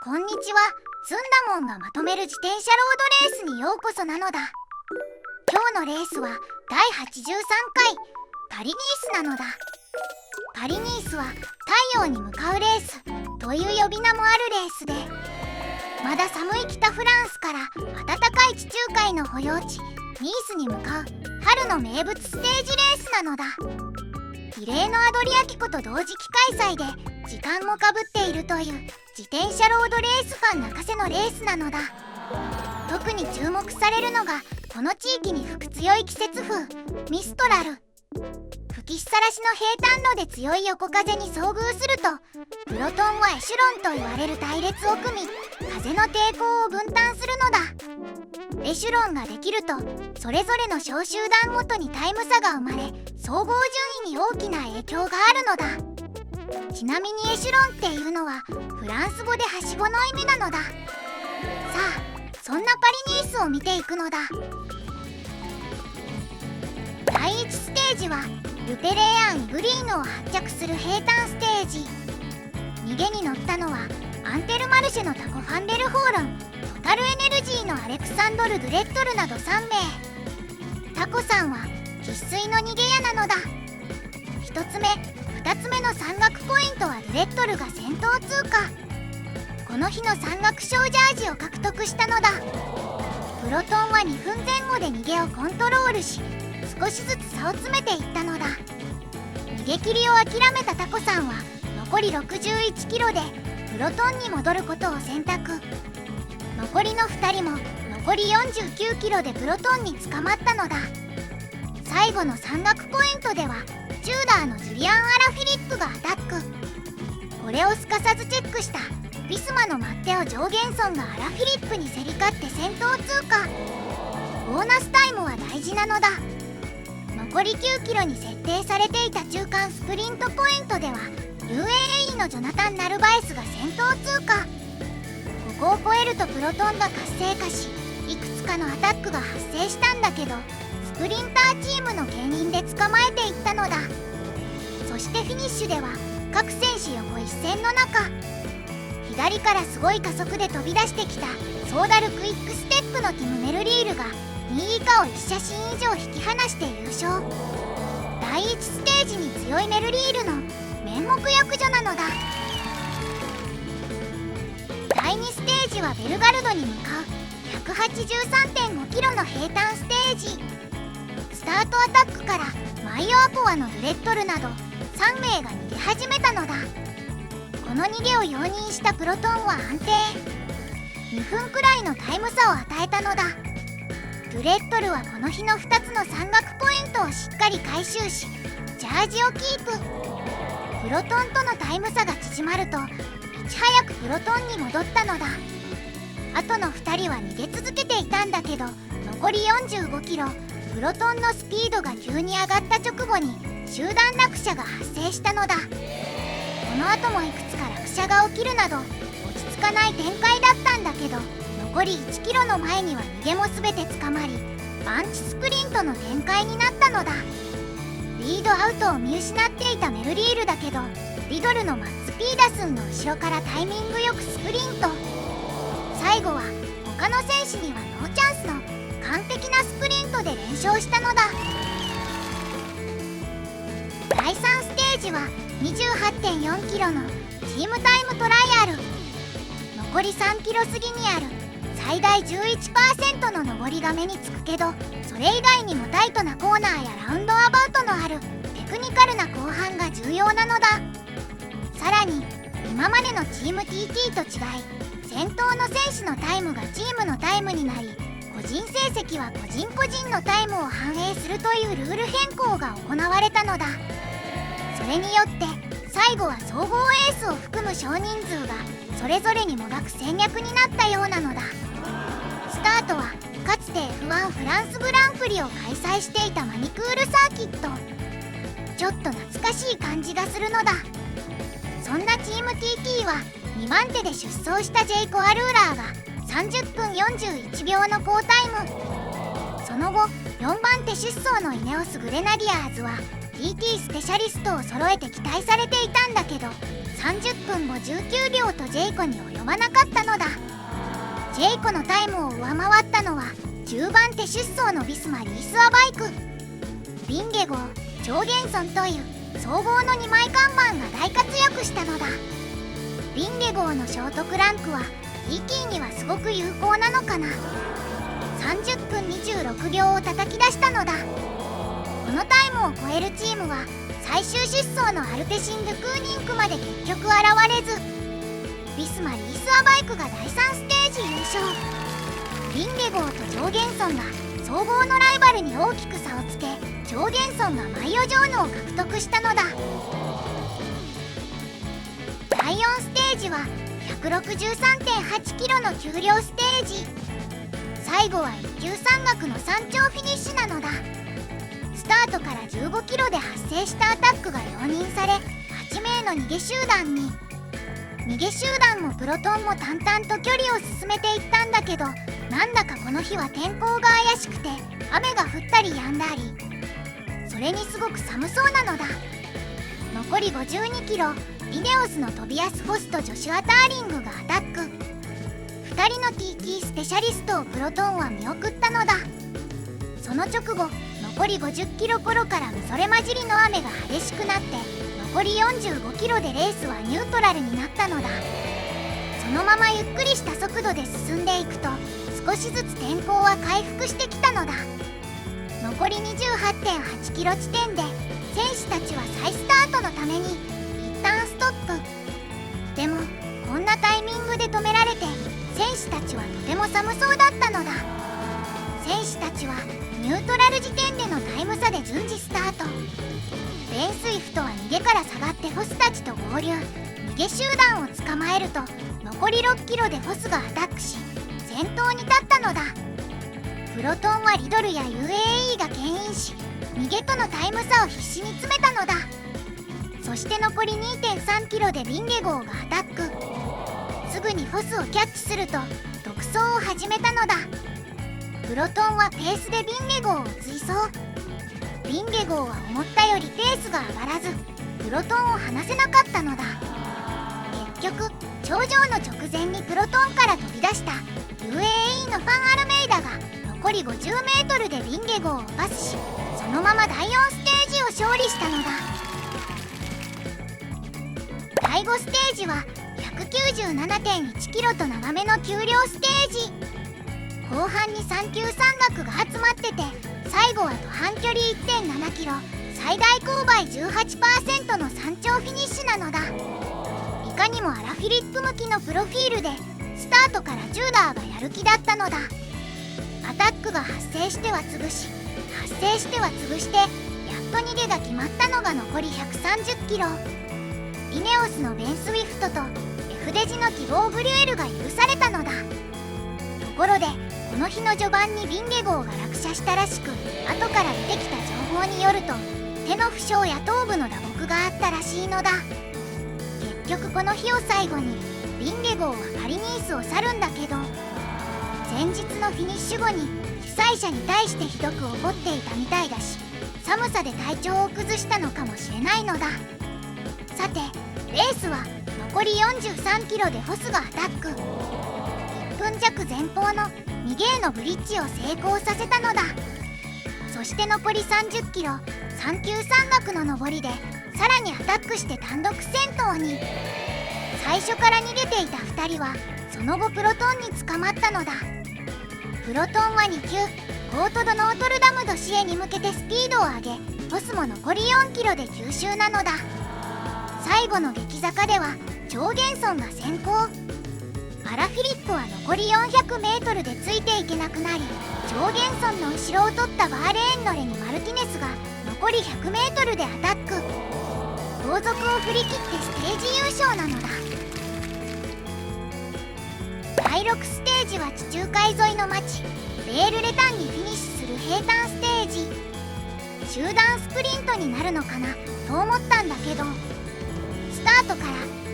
こんにちは。ずんだもんがまとめる自転車ロードレースにようこそなのだ。今日のレースは第83回パリニースなのだ。パリニースは太陽に向かうレースという呼び名もあるレースで、まだ寒い北フランスから暖かい地中海の保養地ニースに向かう春の名物ステージレースなのだ。異例のアドリアキコと同時期開催で時間もかぶっているという自転車ロードレースファン泣かせのレースなのだ。特に注目されるのがこの地域に吹く強い季節風ミストラル。吹きっさらしの平坦路で強い横風に遭遇するとプロトンはエシュロンと言われる隊列を組み風の抵抗を分担するのだ。エシュロンができるとそれぞれの小集団ごとにタイム差が生まれ総合順位に大きな影響があるのだ。ちなみにエシュロンっていうのはフランス語ではしごの意味なのだ。さあそんなパリニースを見ていくのだ。第1ステージはルペレーアン・イグリーヌを発着する平坦ステージ。逃げに乗ったのはアンテルマルシェのタコ・ファンデルホーロン、トタルエネルギーのアレクサンドル・ドゥレッドルなど3名。タコさんは生粋の逃げ屋なのだ。1つ目2つ目の山岳ポイントはドゥレッドルが先頭通過。この日の山岳賞ジャージを獲得したのだ。プロトンは2分前後で逃げをコントロールし少しずつ差を詰めていったのだ。逃げ切りを諦めたタコさんは残り61キロでプロトンに戻ることを選択。残りの2人も残り49キロでプロトンに捕まったのだ。最後の山岳ポイントではチューダーのジュリアン・アラフィリップがアタック。これをすかさずチェックしたビスマのマッテオ・ジョーゲンソンがアラフィリップに競り勝って先頭通過。ボーナスタイムは大事なのだ。残り9キロに設定されていた中間スプリントポイントでは UAE のジョナタン・ナルバエスが先頭通過。ここを越えるとプロトンが活性化しいくつかのアタックが発生したんだけどスプリンターチームの牽引で捕まえていったのだ。そしてフィニッシュでは各選手横一線の中、左からすごい加速で飛び出してきたソーダルクイックステップのティム・メルリールが2位以下を1写真以上引き離して優勝。第1ステージに強いメルリールの面目躍如なのだ。第2ステージはベルガルドに向かう 183.5 キロの平坦ステージ。スタートアタックからマイオアコアのドゥレッドルなど3名が逃げ始めたのだ。この逃げを容認したプロトンは安定。2分くらいのタイム差を与えたのだ。ドゥレッドルはこの日の2つの山岳ポイントをしっかり回収しジャージをキープ。プロトンとのタイム差が縮まるといち早くプロトンに戻ったのだ。あとの2人は逃げ続けていたんだけど残り45キロプロトンのスピードが急に上がった直後に集団落車が発生したのだ。この後もいくつか落車が起きるなど落ち着かない展開だったんだけど残り1キロの前には逃げも全て捕まりパンチスプリントの展開になったのだ。リードアウトを見失っていたメルリールだけどリドルのマッツ・ピーダスンの後ろからタイミングよくスプリント。最後は他の選手にはノーチャンスの完璧なスプリントで連勝したのだ。第3ステージは 28.4 キロのチームタイムトライアル。残り3キロ過ぎにある最大 11% の上りが目につくけどそれ以外にもタイトなコーナーやラウンドアバウトのあるテクニカルな後半が重要なのだ。さらに今までのチーム TT と違い先頭の選手のタイムがチームのタイムになり個人成績は個人個人のタイムを反映するというルール変更が行われたのだ。それによって最後は総合エースを含む少人数がそれぞれにもがく戦略になったようなのだ。スタートはかつて F1 フランスグランプリを開催していたマニクールサーキット。ちょっと懐かしい感じがするのだ。そんなチーム TT は2番手で出走したジェイコ・アルーラーが30分41秒の好タイム。その後4番手出走のイネオス・グレナディアーズは TT スペシャリストを揃えて期待されていたんだけど30分59秒とジェイコに及ばなかったのだ。ジェイコのタイムを上回ったのは10番手出走のビスマ・リースアバイク。ビンゲ号、チョーゲンソンという総合の2枚看板が大活躍したのだ。ビンゲ号のショートクランクはイキーにはすごく有効なのかな。30分26秒を叩き出したのだ。このタイムを超えるチームは最終出走のアルテシン・ドゥクーニンクまで結局現れず、ビスマ・リースアバイクが第3ステージ優勝。ビンゲ号とチョーゲンソンが総合のライバルに大きく差をつけ、チョーゲンソンがマイオジョーヌを獲得したのだ。第4ステージは 163.8 キロの丘陵ステージ。最後は一級山岳の山頂フィニッシュなのだ。スタートから15キロで発生したアタックが容認され、8名の逃げ集団に。逃げ集団もプロトンも淡々と距離を進めていったんだけど、なんだかこの日は天候が怪しくて雨が降ったり止んだり、それにすごく寒そうなのだ。残り52キロ、イネオスのトビアス・フォスとジョシュア・ターリングがアタック。2人の TT スペシャリストをプロトンは見送ったのだ。その直後、残り50キロ頃からみぞれ混じりの雨が激しくなって、残り45キロでレースはニュートラルになったのだ。そのままゆっくりした速度で進んでいくと、少しずつ天候は回復してきたのだ。残り 28.8 キロ地点で選手たちは再スタートのために一旦ストップ。でもこんなタイミングで止められて、選手たちはとても寒そうだったのだ。選手たちはニュートラル時点でのタイム差で順次スタート。ベン・スイフトは逃げから下がってフォスたちと合流。逃げ集団を捕まえると、残り6キロでフォスがアタックし先頭に立ったのだ。プロトンはリドルや UAE が牽引し、逃げとのタイム差を必死に詰めたのだ。そして残り 2.3 キロでビンゲ号がアタック。すぐにフォスをキャッチすると独走を始めたのだ。プロトンはペースでビンゲ号を追走。ビンゲ号は思ったよりペースが上がらず、プロトンを離せなかったのだ。結局頂上の直前にプロトンから飛び出した UAE のファン・アルメイダが残り 50m でビンゲ号をパスし、そのまま第4ステージを勝利したのだ。第5ステージは 197.1 キロと長めの丘陵ステージ。後半に3級山岳が集まってて、最後は途半距離 1.7 キロ、最大勾配 18% の山頂フィニッシュなのだ。いかにもアラフィリップ向きのプロフィールで、スタートからジューダーがやる気だったのだ。アタックが発生しては潰し、発生しては潰して、やっと逃げが決まったのが残り130キロ。イネオスのベン・スウィフトと F デジの希望グリュエルが許されたのだ。ところでこの日の序盤にビンゲ号が落車したらしく、後から出てきた情報によると手の負傷や頭部の打撲があったらしいのだ。結局この日を最後にビンゲ号はパリニースを去るんだけど、前日のフィニッシュ後に主催者に対してひどく怒っていたみたいだし、寒さで体調を崩したのかもしれないのだ。さてレースは残り43キロでフォスがアタック。1分弱前方の逃げへのブリッジを成功させたのだ。そして残り30キロ、3級山岳の上りでさらにアタックして単独先頭に。最初から逃げていた2人はその後プロトンに捕まったのだ。プロトンは2級コート・ド・ノートルダム・ド・シエに向けてスピードを上げ、フォスも残り4キロで吸収なのだ。最後の激坂ではチョーゲンソンが先行。アラフィリップは残り 400m でついていけなくなり、チョーゲンソンの後ろを取ったバーレーンのレニ・マルティネスが残り 100m でアタック。後続を振り切ってステージ優勝なのだ。第6ステージは地中海沿いの町ベールレタンにフィニッシュする平坦ステージ。集団スプリントになるのかなと思ったんだけど、スタートから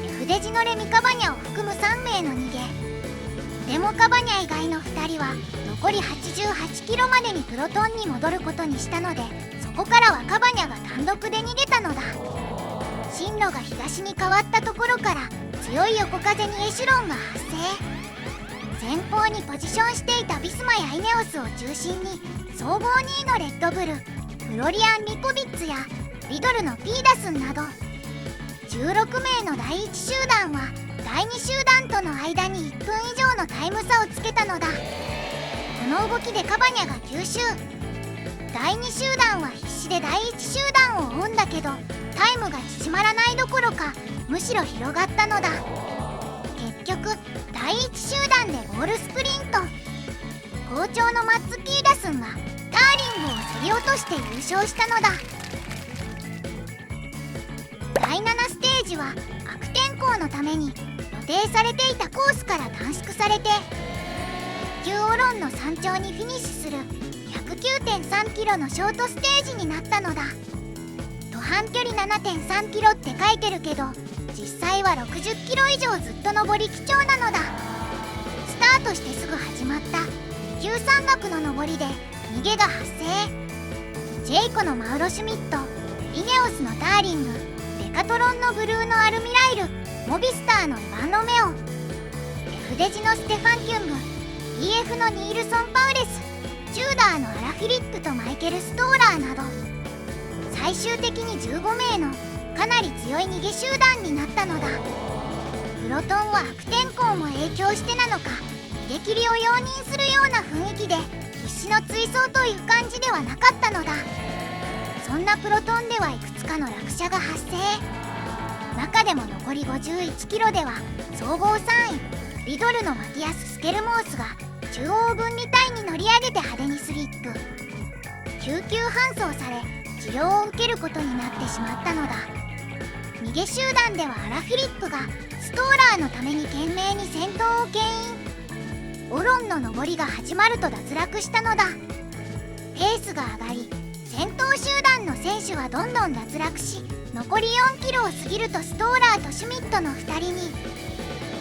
Fデジのレミ・カバニャを含む3名の逃げ。でもカバニャ以外の2人は残り88キロまでにプロトンに戻ることにしたので、そこからはカバニャが単独で逃げたのだ。進路が東に変わったところから強い横風にエシュロンが発生。前方にポジションしていたビスマやイネオスを中心に総合2位のレッドブル、フロリアン・リポビッツやリドルのピーダスンなど16名の第1集団は第2集団との間に1分以上のタイム差をつけたのだ。この動きでカバニャが吸収。第2集団は必死で第1集団を追うんだけどタイムが縮まらないどころかむしろ広がったのだ。結局第1集団でゴールスプリント。好調のマッツ・ピーダスンがターリングを競り落として優勝したのだ。第7ステージは悪天候のために予定されていたコースから短縮されて1級オロンの山頂にフィニッシュする 109.3 キロのショートステージになったのだ。途半距離 7.3 キロって書いてるけど実際は60キロ以上ずっと登り基調なのだ。スタートしてすぐ始まった2級山岳の登りで逃げが発生。ジェイコのマウロ・シュミット、イネオスのターリング、デカトロンのブルーのアルミライル、モビスターのイヴァン・ロメオ、F デジのステファン・キュング、EF のニールソン・パウレス、チューダーのアラ・フィリップとマイケル・ストーラーなど最終的に15名のかなり強い逃げ集団になったのだ。プロトンは悪天候も影響してなのか逃げ切りを容認するような雰囲気で必死の追走という感じではなかったのだ。そんなプロトンではいくつかの落車が発生。中でも残り51キロでは総合3位リドルのマティアス・スケルモースが中央分離帯に乗り上げて派手にスリップ。救急搬送され治療を受けることになってしまったのだ。逃げ集団ではアラ・フィリップがストーラーのために懸命に先頭を牽引。オロンの上りが始まると脱落したのだ。ペースが上がり先頭集団の選手はどんどん脱落し残り4キロを過ぎるとストーラーとシュミットの2人に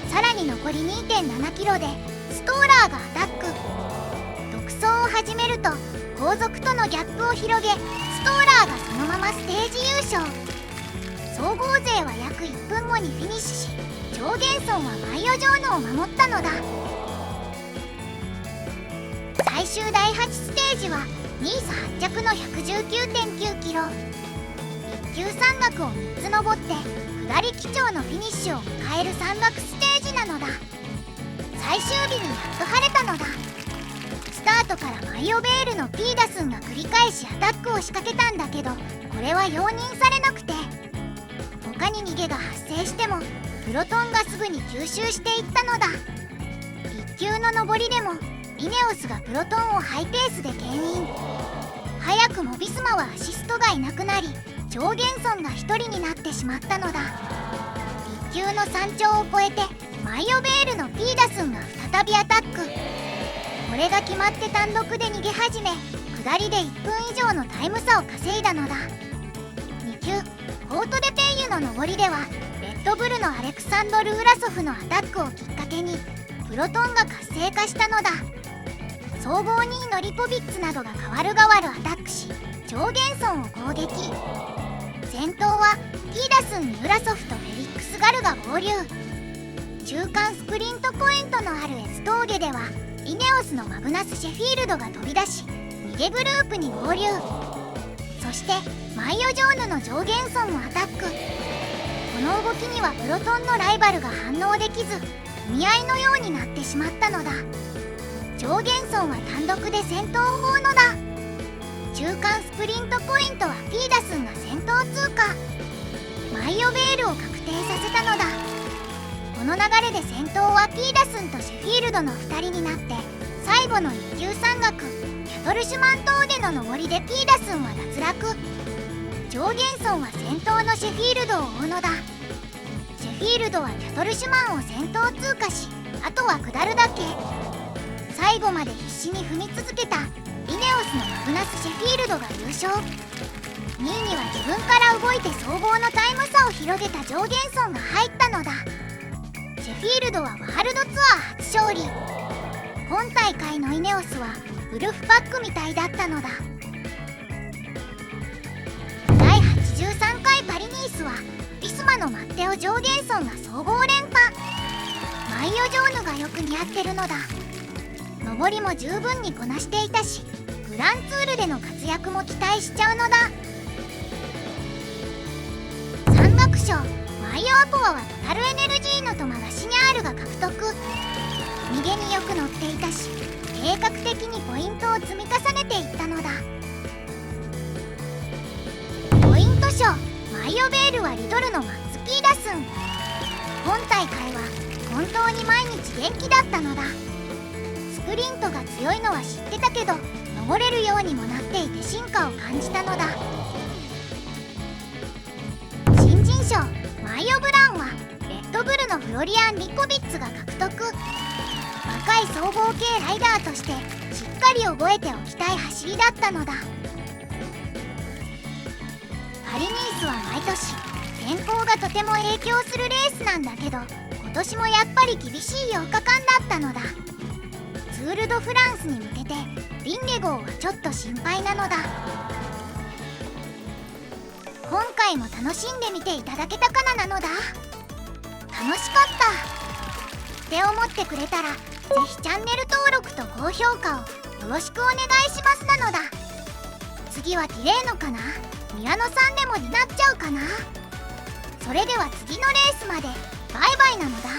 さらに残り 2.7 キロでストーラーがアタック。独走を始めると後続とのギャップを広げストーラーがそのままステージ優勝。総合勢は約1分後にフィニッシュし超減村はマイオジョーノを守ったのだ。最終第8ステージはニース発着の 119.9 キロ。1級山岳を3つ登って下り基調のフィニッシュを迎える山岳ステージなのだ。最終日にやっと晴れたのだ。スタートからマイオベールのピーダスンが繰り返しアタックを仕掛けたんだけどこれは容認されなくて他に逃げが発生してもプロトンがすぐに吸収していったのだ。1級の登りでもイネオスがプロトンをハイペースで牽引。早くもビスマはアシストがいなくなり超減村が1人になってしまったのだ。1級の山頂を越えてマイオベールのピーダスンが再びアタック。これが決まって単独で逃げ始め下りで1分以上のタイム差を稼いだのだ。2級コート・デ・ペイユの登りではレッドブルのアレクサンドル・ウラソフのアタックをきっかけにプロトンが活性化したのだ。総合2位のリポビッツなどが代わる代わるアタックし超減村を攻撃。先頭はピーダスンにウラソフとフェリックス・ガルが合流。中間スプリントポイントのある S 峠ではイネオスのマグナス・シェフィールドが飛び出し逃げグループに合流。そしてマイオジョーヌの上限村もアタック。この動きにはプロトンのライバルが反応できず見合いのようになってしまったのだ。上限村は単独で先頭を追うのだ。中間スプリントポイントはピーダスンが先頭通過。マイオベールを確定させたのだ。この流れで先頭はピーダスンとシェフィールドの2人になって最後の1級山岳キャトルシュマン島での登りでピーダスンは脱落。上限村は先頭のシェフィールドを追うのだ。シェフィールドはキャトルシュマンを先頭通過しあとは下るだけ。最後まで必死に踏み続けたイネオスのマグナス・シェフィールドが優勝。2位には自分から動いて総合のタイム差を広げた上限村が入ったのだ。シェフィールドはワールドツアー初勝利。今大会のイネオスはウルフパックみたいだったのだ。第83回パリニースはビスマのマッテオ・ジョーゲンソンが総合連覇。マイオ・ジョーヌがよく似合ってるのだ。上りも十分にこなしていたし、グランツールでの活躍も期待しちゃうのだ。山岳賞マイオ・アポアはトタルエネルギーノとマガシニャールが獲得。逃げによく乗っていたし、計画的にポイントを積み重ねていったのだ。ポイント賞マイオ・ベールはリドルのマッツ・ピーダスン。今大会は本当に毎日元気だったのだ。スプリントが強いのは知ってたけど、登れるようにもなっていて進化を感じたのだ。新人賞マイオ・ブラウンはレッドブルのフロリアン・リコビッツが獲得。若い総合系ライダーとしてしっかり覚えておきたい走りだったのだ。パリニースは毎年天候がとても影響するレースなんだけど、今年もやっぱり厳しい8日間だったのだ。ツール・ド・フランスに向けてリンゲ号はちょっと心配なのだ。今回も楽しんでみていただけたかなのだ。楽しかったって思ってくれたら、ぜひチャンネル登録と高評価をよろしくお願いしますなのだ。次はティレーノかな、宮野さんでもになっちゃうかな。それでは次のレースまでバイバイなのだ。